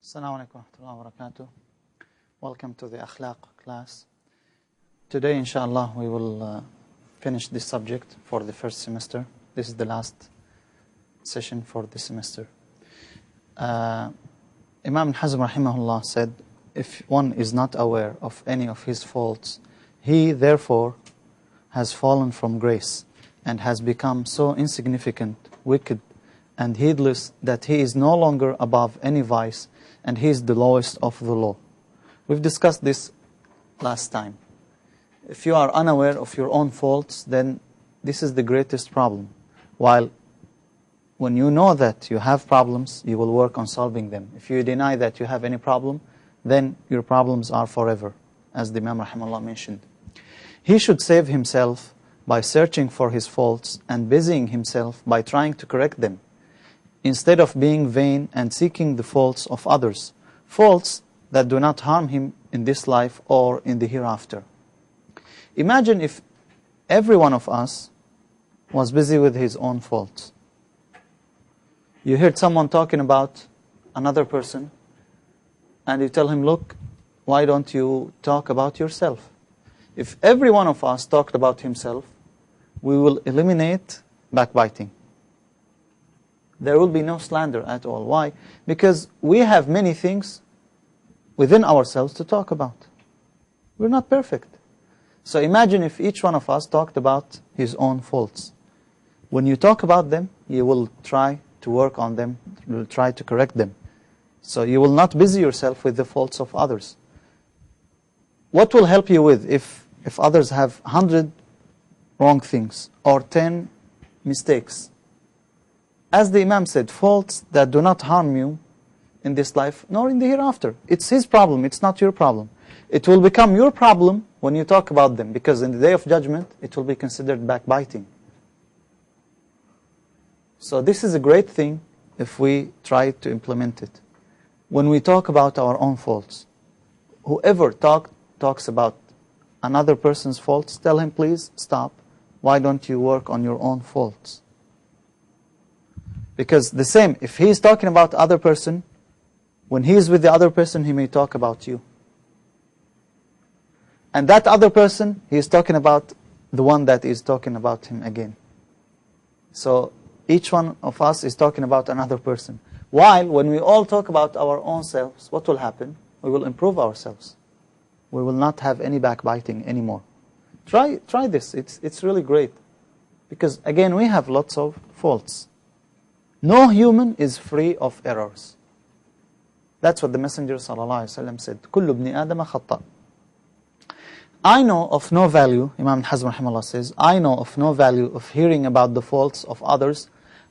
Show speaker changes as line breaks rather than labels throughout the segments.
Assalamu alaikum wa rahmatullahi wa barakatuh. Welcome to the AKLQ class. Today, inshallah, we will finish this subject for the first semester. This is the last session for the semester. Imam Hazm rahimahullah said, if one is not aware of any of his faults, he therefore has fallen from grace and has become so insignificant, wicked, and heedless that he is no longer above any vice, and he is the lowest of the law. We've discussed this last time. If you are unaware of your own faults, then this is the greatest problem. While when you know that you have problems, you will work on solving them. If you deny that you have any problem, then your problems are forever, as the Imam rahimahullah mentioned. He should save himself by searching for his faults and busying himself by trying to correct them, instead of being vain and seeking the faults of others, faults that do not harm him in this life or in the hereafter. Imagine if every one of us was busy with his own faults. You heard someone talking about another person, and you tell him, look, why don't you talk about yourself? If every one of us talked about himself, we will eliminate backbiting. There will be no slander at all. Why? Because we have many things within ourselves to talk about. We're not perfect. So imagine if each one of us talked about his own faults. When you talk about them, you will try to work on them, you will try to correct them. So you will not busy yourself with the faults of others. What will help you with if others have 100 wrong things or 10 mistakes? As the Imam said, faults that do not harm you in this life nor in the hereafter. It's his problem, it's not your problem. It will become your problem when you talk about them, because in the day of judgment, it will be considered backbiting. So this is a great thing if we try to implement it. When we talk about our own faults, whoever talks about another person's faults, tell him, please stop. Why don't you work on your own faults? Because the same, if he is talking about other person, when he is with the other person, he may talk about you. And that other person, he is talking about the one that is talking about him again. So each one of us is talking about another person. While when we all talk about our own selves, what will happen? We will improve ourselves. We will not have any backbiting anymore. Try this. It's really great. Because again, we have lots of faults. No human is free of errors. That's what the Messenger ﷺ said. كُلُّ ابْنِ آدَمَ خَطَّأ. I know of no value, Imam Hazm rahimahullah says, I know of no value of hearing about the faults of others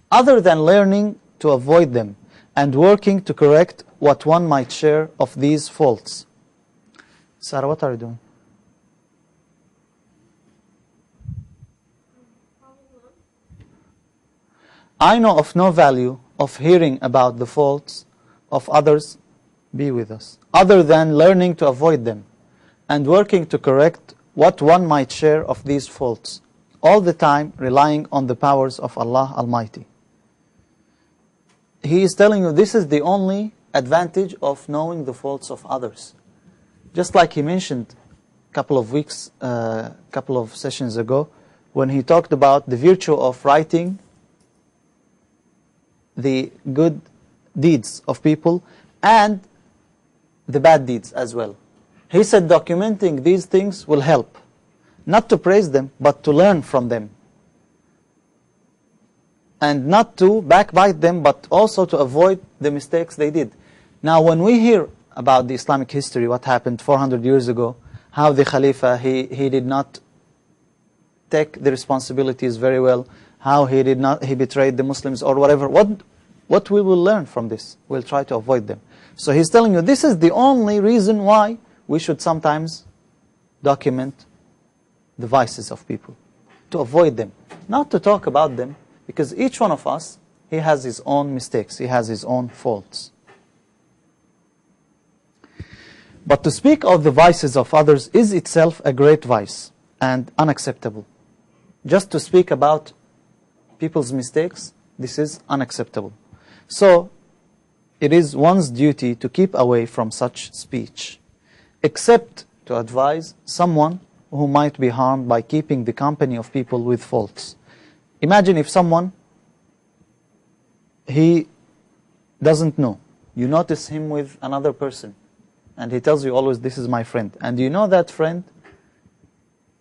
other than learning to avoid them and working to correct what one might share of these faults. Sarah, what are you doing? I know of no value of hearing about the faults of others, be with us, other than learning to avoid them and working to correct what one might share of these faults, all the time relying on the powers of Allah Almighty. He is telling you this is the only advantage of knowing the faults of others. Just like he mentioned a couple of sessions ago, when he talked about the virtue of writing the good deeds of people and the bad deeds as well. He said documenting these things will help, not to praise them, but to learn from them. And not to backbite them, but also to avoid the mistakes they did. Now when we hear about the Islamic history, what happened 400 years ago, how the Khalifa, he did not take the responsibilities very well, how he betrayed the Muslims or whatever. What we will learn from this? We'll try to avoid them. So he's telling you this is the only reason why we should sometimes document the vices of people. To avoid them. Not to talk about them, because each one of us, he has his own mistakes. He has his own faults. But to speak of the vices of others is itself a great vice and unacceptable. Just to speak about people's mistakes, this is unacceptable. So it is one's duty to keep away from such speech, except to advise someone who might be harmed by keeping the company of people with faults. Imagine if someone, he doesn't know. You notice him with another person, and he tells you always, this is my friend. And you know that friend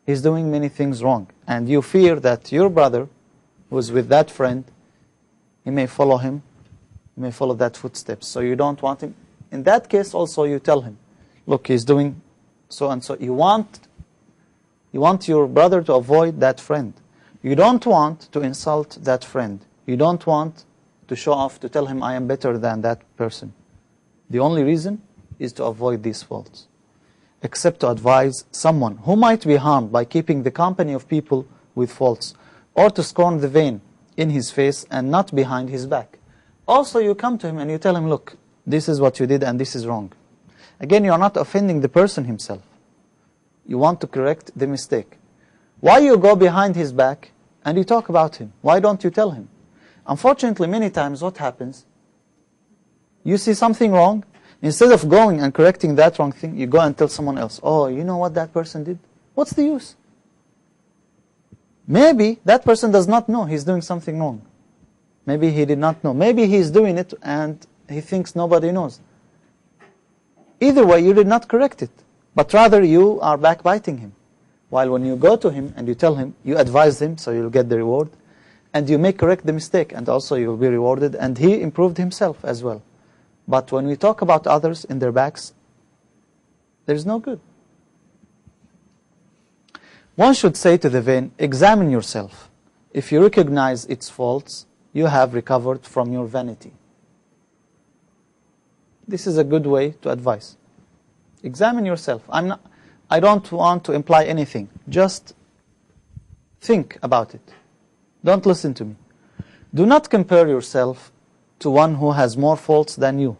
is doing many things wrong. And you fear that your brother, who is with that friend, he may follow him, he may follow that footsteps. So you don't want him. In that case also you tell him, look, he's doing so and so. You want your brother to avoid that friend. You don't want to insult that friend. You don't want to show off, to tell him I am better than that person. The only reason is to avoid these faults. Except to advise someone who might be harmed by keeping the company of people with faults, or to scorn the vain in his face and not behind his back. Also you come to him and you tell him, look, this is what you did and this is wrong. Again, you are not offending the person himself. You want to correct the mistake. Why you go behind his back and you talk about him? Why don't you tell him? Unfortunately, many times what happens, you see something wrong, instead of going and correcting that wrong thing, you go and tell someone else, oh, you know what that person did? What's the use? Maybe that person does not know he's doing something wrong. Maybe he did not know. Maybe he's doing it and he thinks nobody knows. Either way, you did not correct it, but rather you are backbiting him. While when you go to him and you tell him, you advise him, so you'll get the reward, and you may correct the mistake, and also you will be rewarded, and he improved himself as well. But when we talk about others in their backs, there's no good. One should say to the vain, examine yourself. If you recognize its faults, you have recovered from your vanity. This is a good way to advise. Examine yourself. I don't want to imply anything. Just think about it. Don't listen to me. Do not compare yourself to one who has more faults than you.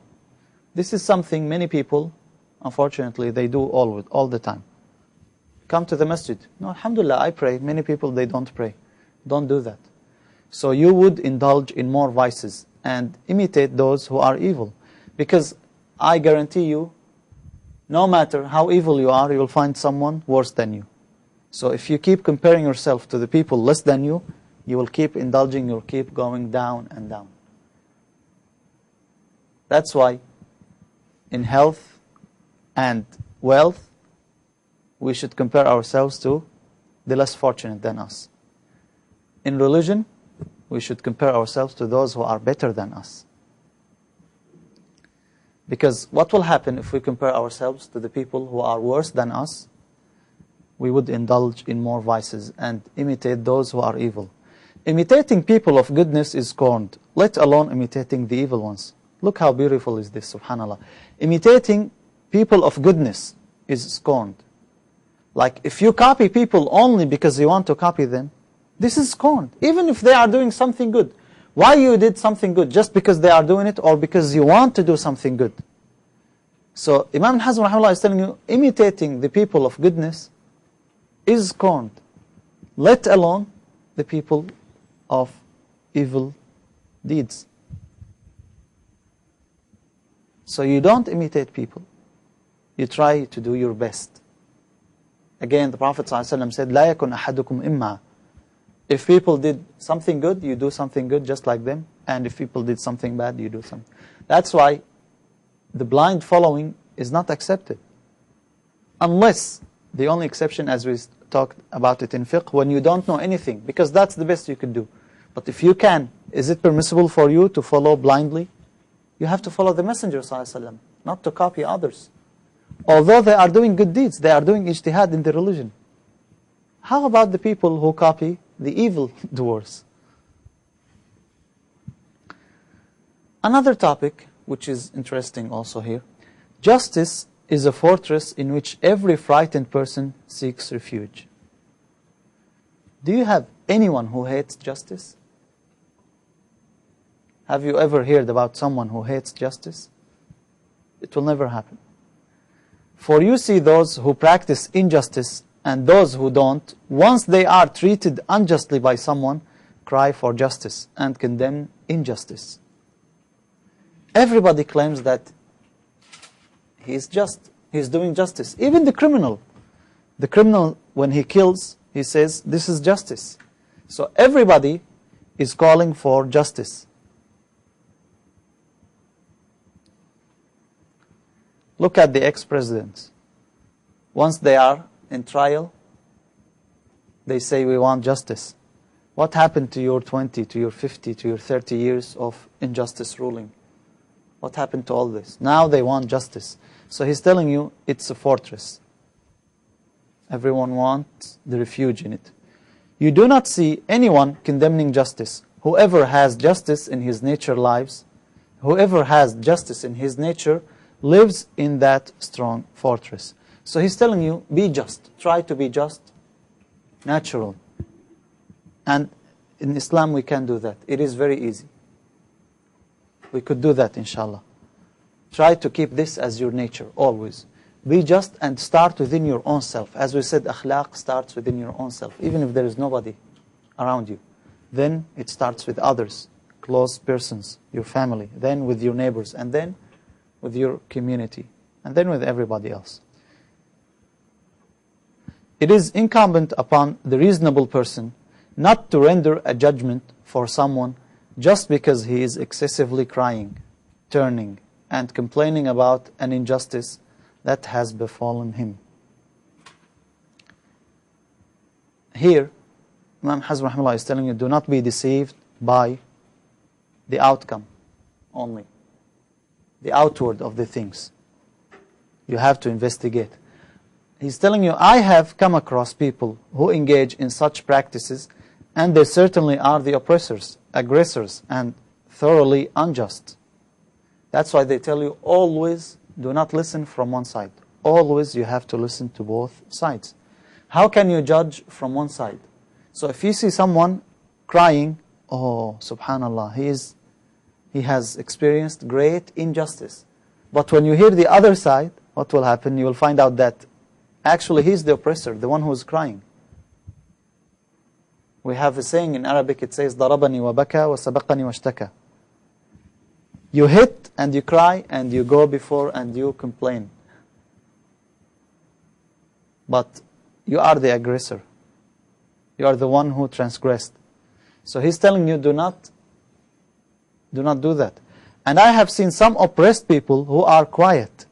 This is something many people, unfortunately, they do all the time. Come to the masjid. No, alhamdulillah, I pray. Many people, they don't pray. Don't do that. So you would indulge in more vices and imitate those who are evil. Because I guarantee you, no matter how evil you are, you will find someone worse than you. So if you keep comparing yourself to the people less than you, you will keep indulging, you'll keep going down and down. That's why in health and wealth, we should compare ourselves to the less fortunate than us. In religion, we should compare ourselves to those who are better than us. Because what will happen if we compare ourselves to the people who are worse than us? We would indulge in more vices and imitate those who are evil. Imitating people of goodness is scorned, let alone imitating the evil ones. Look how beautiful is this, subhanAllah. Imitating people of goodness is scorned. Like if you copy people only because you want to copy them, this is scorned. Even if they are doing something good. Why you did something good? Just because they are doing it or because you want to do something good? So Imam Hazm rahimahullah is telling you, imitating the people of goodness is scorned, let alone the people of evil deeds. So you don't imitate people. You try to do your best. Again, the Prophet ﷺ said, لا يكن أحدكم إما. If people did something good, you do something good just like them. And if people did something bad, you do something. That's why the blind following is not accepted. Unless, the only exception as we talked about it in fiqh, when you don't know anything. Because that's the best you can do. But if you can, is it permissible for you to follow blindly? You have to follow the Messenger ﷺ, not to copy others. Although they are doing good deeds, they are doing ijtihad in the religion. How about the people who copy the evil doers? Another topic, which is interesting also here. Justice is a fortress in which every frightened person seeks refuge. Do you have anyone who hates justice? Have you ever heard about someone who hates justice? It will never happen. For you see those who practice injustice and those who don't, once they are treated unjustly by someone, cry for justice and condemn injustice. Everybody claims that he's just, he's doing justice. Even the criminal. The criminal, when he kills, he says, this is justice. So everybody is calling for justice. Look at the ex-presidents. Once they are in trial, they say, we want justice. What happened to your 20, to your 50, to your 30 years of injustice ruling? What happened to all this? Now they want justice. So he's telling you it's a fortress. Everyone wants the refuge in it. You do not see anyone condemning justice. Whoever has justice in his nature lives, whoever has justice in his nature lives in that strong fortress. So he's telling you, be just. Try to be just, natural. And in Islam we can do that. It is very easy. We could do that, inshallah. Try to keep this as your nature, always. Be just and start within your own self. As we said, akhlaq starts within your own self. Even if there is nobody around you. Then it starts with others, close persons, your family. Then with your neighbors. And then with your community. And then with everybody else. It is incumbent upon the reasonable person not to render a judgment for someone just because he is excessively crying, turning, and complaining about an injustice that has befallen him. Here, Imam Hazm Rahimahullah is telling you, do not be deceived by the outcome only, the outward of the things. You have to investigate. He's telling you, I have come across people who engage in such practices, and they certainly are the oppressors, aggressors, and thoroughly unjust. That's why they tell you, always do not listen from one side. Always you have to listen to both sides. How can you judge from one side? So if you see someone crying, oh, subhanallah, he has experienced great injustice. But when you hear the other side, what will happen? You will find out that actually he's the oppressor, the one who is crying. We have a saying in Arabic, it says, ضربني وبكى وسبقني واشتكى. You hit and you cry and you go before and you complain. But you are the aggressor. You are the one who transgressed. So he's telling you, do not do that. And I have seen some oppressed people who are quiet,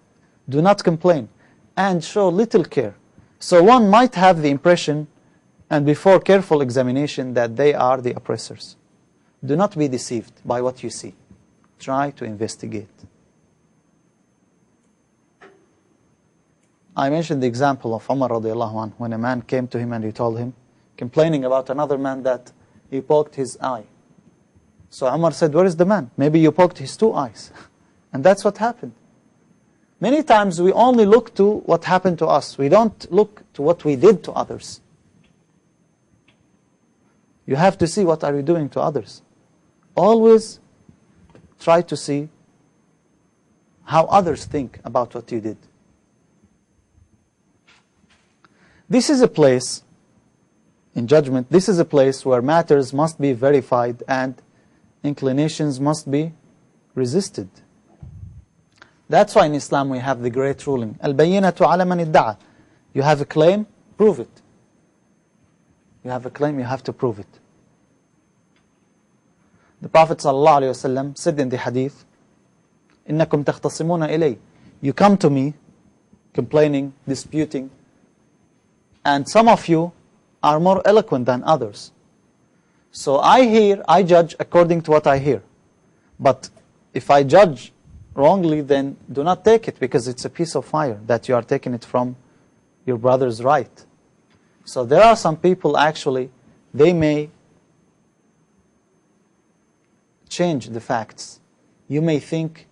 do not complain, and show little care. So one might have the impression, and before careful examination, that they are the oppressors. Do not be deceived by what you see. Try to investigate. I mentioned the example of Umar radiallahu anhu, when a man came to him and he told him, complaining about another man, that he poked his eye. So Umar said, where is the man? Maybe you poked his two eyes. And that's what happened. Many times we only look to what happened to us. We don't look to what we did to others. You have to see what are you doing to others. Always try to see how others think about what you did. This is a place, in judgment, this is a place where matters must be verified and inclinations must be resisted. That's why in Islam we have the great ruling. Al-bayyinatu ala man idda'a. You have a claim, prove it. You have a claim, you have to prove it. The Prophet ﷺ said in the hadith, إِنَّكُمْ تَخْتَصِمُونَ إِلَيْهِ. You come to me, complaining, disputing, and some of you are more eloquent than others. So I judge according to what I hear. But if I judge wrongly, then do not take it, because it's a piece of fire that you are taking it from your brother's right. So there are some people actually, they may change the facts. You may think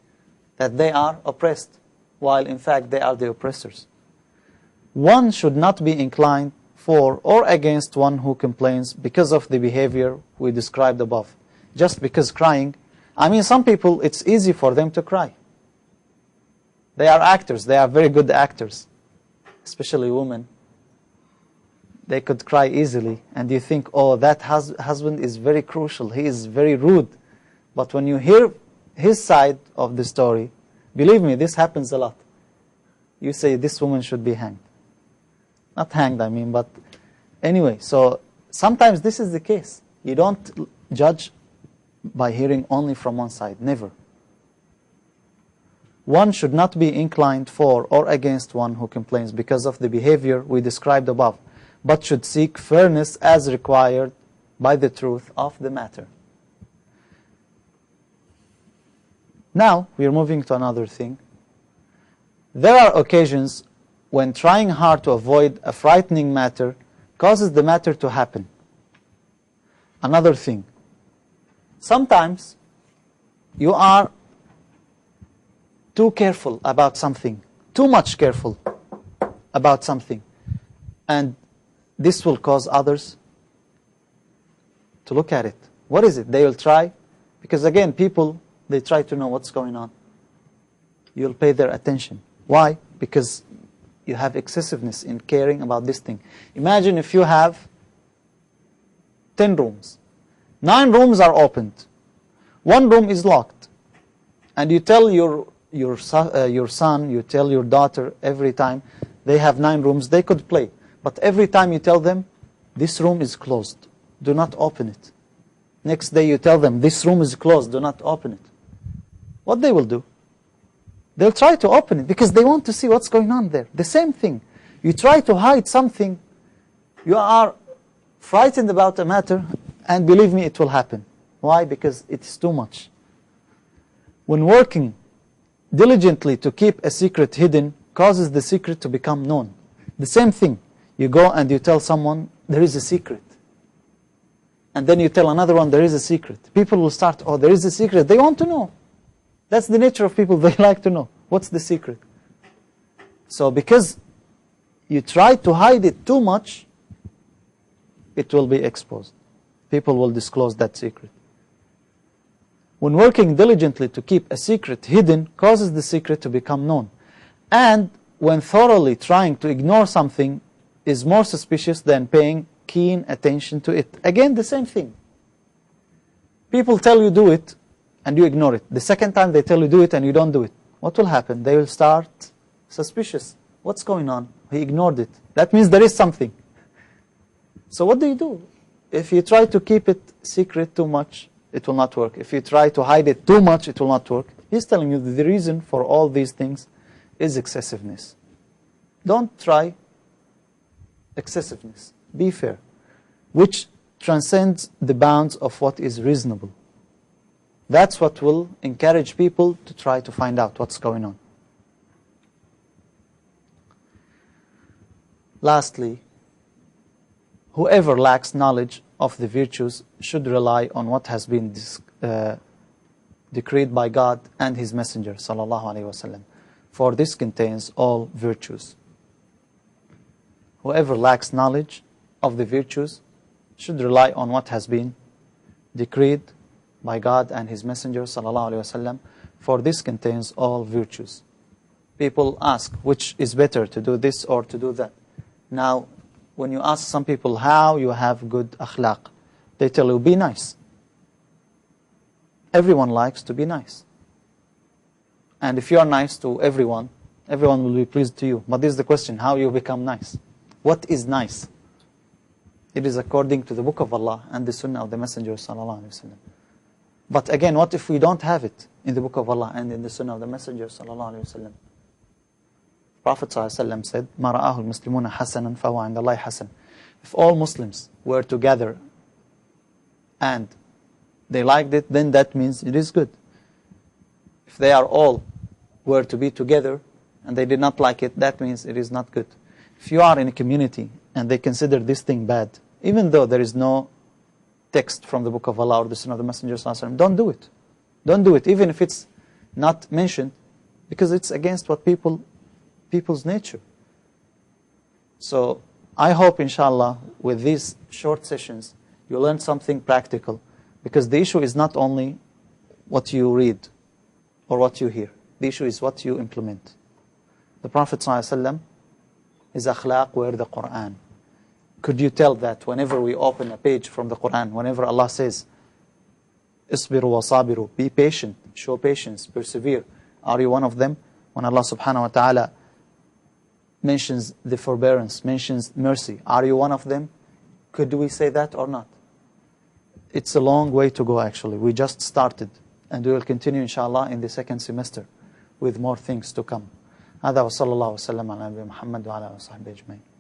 that they are oppressed, while in fact they are the oppressors. One should not be inclined for or against one who complains because of the behavior we described above. Just because crying, I mean, some people, it's easy for them to cry. They are actors, they are very good actors, especially women. They could cry easily, and you think, oh, that husband is very crucial, he is very rude. But when you hear his side of the story, believe me, this happens a lot. You say this woman should be hanged. Not hanged, I mean, but anyway, so sometimes this is the case. You don't judge by hearing only from one side, never. One should not be inclined for or against one who complains because of the behavior we described above, but should seek fairness as required by the truth of the matter. Now, we are moving to another thing. There are occasions when trying hard to avoid a frightening matter causes the matter to happen. Another thing. Sometimes you are too careful about something, too much careful about something, and this will cause others to look at it. What is it? They will try, because again, people, they try to know what's going on. You'll pay their attention. Why? Because you have excessiveness in caring about this thing. Imagine if you have 10 rooms. 9 rooms are opened. 1 room is locked. And you tell your son, you tell your daughter every time they have 9 rooms, they could play. But every time you tell them, this room is closed, do not open it. Next day you tell them, this room is closed, do not open it. What they will do? They'll try to open it because they want to see what's going on there. The same thing. You try to hide something, you are frightened about a matter, and believe me, it will happen. Why? Because it's too much. When working diligently to keep a secret hidden causes the secret to become known. The same thing. You go and you tell someone, there is a secret. And then you tell another one, there is a secret. People will start, oh, there is a secret. They want to know. That's the nature of people. They like to know. What's the secret? So because you try to hide it too much, it will be exposed. People will disclose that secret. When working diligently to keep a secret hidden causes the secret to become known. And when thoroughly trying to ignore something is more suspicious than paying keen attention to it. Again, the same thing. People tell you do it, and you ignore it. The second time they tell you do it, and you don't do it. What will happen? They will start suspicious. What's going on? He ignored it. That means there is something. So what do? If you try to keep it secret too much, it will not work. If you try to hide it too much, it will not work. He's telling you that the reason for all these things is excessiveness. Don't try excessiveness. Be fair, which transcends the bounds of what is reasonable. That's what will encourage people to try to find out what's going on. Lastly, whoever lacks knowledge of the virtues should rely on what has been decreed by God and His Messenger, sallallahu alaihi wasallam, for this contains all virtues. Whoever lacks knowledge of the virtues should rely on what has been decreed by God and His Messenger, sallallahu alaihi wasallam, for this contains all virtues. People ask, which is better, to do this or to do that? Now, when you ask some people how you have good akhlaq, they tell you, be nice. Everyone likes to be nice. And if you are nice to everyone, everyone will be pleased to you. But this is the question, how you become nice? What is nice? It is according to the Book of Allah and the Sunnah of the Messenger sallallahu alaihi wasallam. But again, what if we don't have it in the Book of Allah and in the Sunnah of the Messenger sallallahu alaihi wasallam? Prophet sallallahu alaihi wasallam said, "Ma ra'ahu al-muslimuna hasanan fahuwa 'inda Allahi hasan." If all Muslims were together and they liked it, then that means it is good. If they are all were to be together and they did not like it, that means it is not good. If you are in a community and they consider this thing bad, even though there is no text from the Book of Allah or the Sunnah of the Messenger sallallahu alaihi wasallam, don't do it. Don't do it, even if it's not mentioned, because it's against what people's nature. So I hope, inshallah, with these short sessions, you learn something practical, because the issue is not only what you read or what you hear. The issue is what you implement. The Prophet ﷺ, his akhlaq were the Quran. Could you tell that whenever we open a page from the Quran, whenever Allah says, Isbiru wa sabiru. Be patient, show patience, persevere. Are you one of them? When Allah subhanahu wa ta'ala mentions the forbearance, mentions mercy, are you one of them? Could we say that or not? It's a long way to go actually. We just started. And we will continue inshallah in the second semester with more things to come. هذا وصلى الله وسلم على نبينا محمد وعلى آله وصحبه أجمعين.